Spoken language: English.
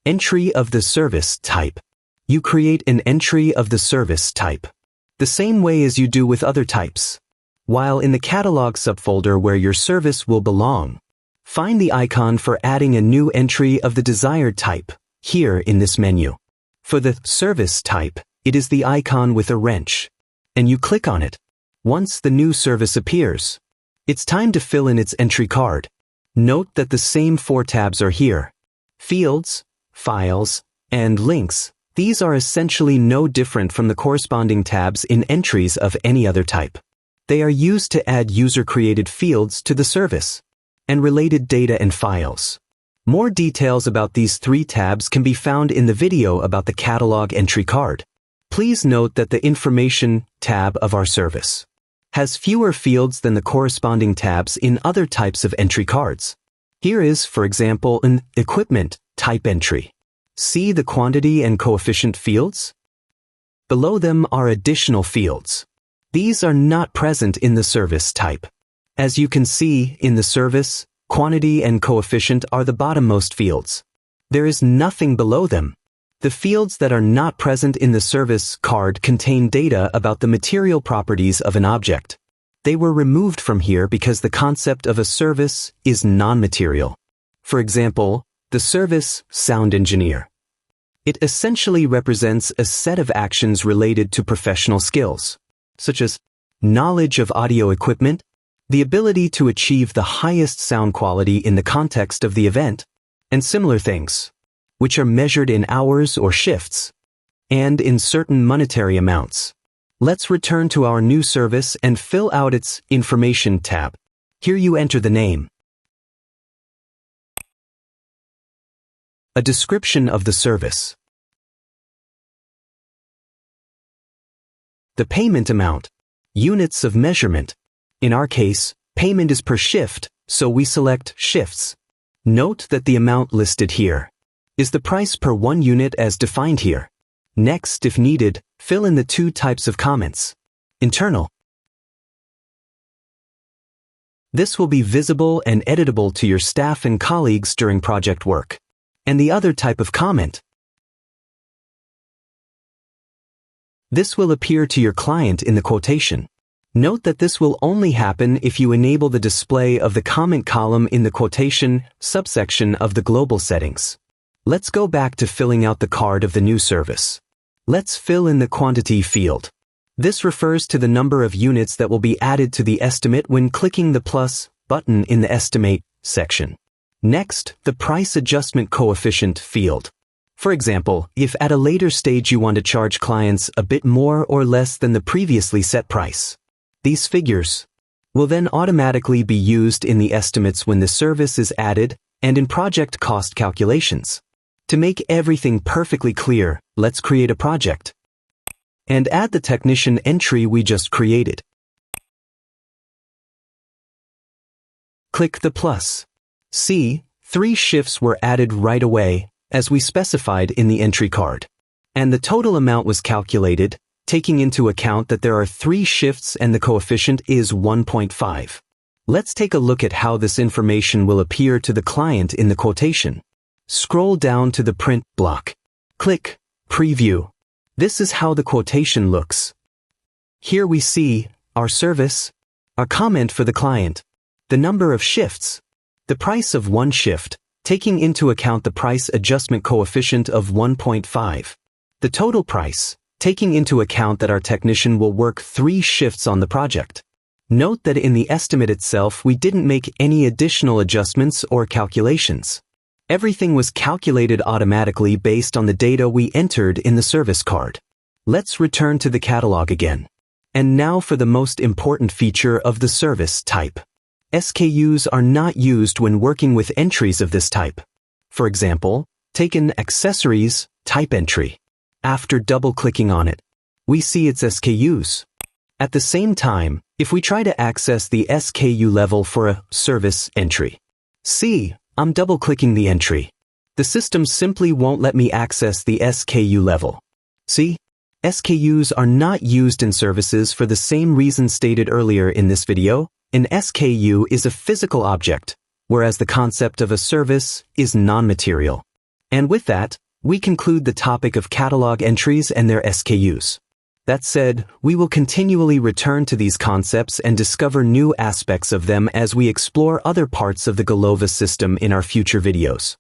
Entry of the service type. You create an entry of the service type, the same way as you do with other types. While in the catalog subfolder where your service will belong, find the icon for adding a new entry of the desired type, here in this menu. For the service type, it is the icon with a wrench, and you click on it. Once the new service appears, it's time to fill in its entry card. Note that the same 4 tabs are here. Fields, Files, and Links. These are essentially no different from the corresponding tabs in entries of any other type. They are used to add user-created fields to the service, and related data and files. More details about these 3 tabs can be found in the video about the catalog entry card. Please note that the Information tab of our service has fewer fields than the corresponding tabs in other types of entry cards. Here is, for example, an Equipment type entry. See the quantity and coefficient fields? Below them are additional fields. These are not present in the service type. As you can see, in the service, quantity and coefficient are the bottommost fields. There is nothing below them. The fields that are not present in the service card contain data about the material properties of an object. They were removed from here because the concept of a service is non-material. For example, the service sound engineer. It essentially represents a set of actions related to professional skills, such as knowledge of audio equipment, the ability to achieve the highest sound quality in the context of the event, and similar things, which are measured in hours or shifts, and in certain monetary amounts. Let's return to our new service and fill out its Information tab. Here you enter the name, a description of the service, the payment amount, units of measurement. In our case, payment is per shift, so we select shifts. Note that the amount listed here is the price per 1 unit as defined here. Next, if needed, fill in the 2 types of comments. Internal. This will be visible and editable to your staff and colleagues during project work. And the other type of comment. This will appear to your client in the quotation. Note that this will only happen if you enable the display of the comment column in the quotation subsection of the global settings. Let's go back to filling out the card of the new service. Let's fill in the quantity field. This refers to the number of units that will be added to the estimate when clicking the plus button in the Estimate section. Next, the price adjustment coefficient field. For example, if at a later stage you want to charge clients a bit more or less than the previously set price, these figures will then automatically be used in the estimates when the service is added and in project cost calculations. To make everything perfectly clear, let's create a project and add the technician entry we just created. Click the plus. See, 3 shifts were added right away, as we specified in the entry card. And the total amount was calculated, taking into account that there are 3 shifts and the coefficient is 1.5. Let's take a look at how this information will appear to the client in the quotation. Scroll down to the print block. Click Preview. This is how the quotation looks. Here we see our service, our comment for the client, the number of shifts, the price of 1 shift, taking into account the price adjustment coefficient of 1.5, the total price, taking into account that our technician will work 3 shifts on the project. Note that in the estimate itself we didn't make any additional adjustments or calculations. Everything was calculated automatically based on the data we entered in the service card. Let's return to the catalog again. And now for the most important feature of the service type. SKUs are not used when working with entries of this type. For example, take an Accessories type entry. After double-clicking on it, we see its SKUs. At the same time, if we try to access the SKU level for a service entry, see, I'm double-clicking the entry. The system simply won't let me access the SKU level. See? SKUs are not used in services for the same reason stated earlier in this video. An SKU is a physical object, whereas the concept of a service is non-material. And with that, we conclude the topic of catalog entries and their SKUs. That said, we will continually return to these concepts and discover new aspects of them as we explore other parts of the Golova system in our future videos.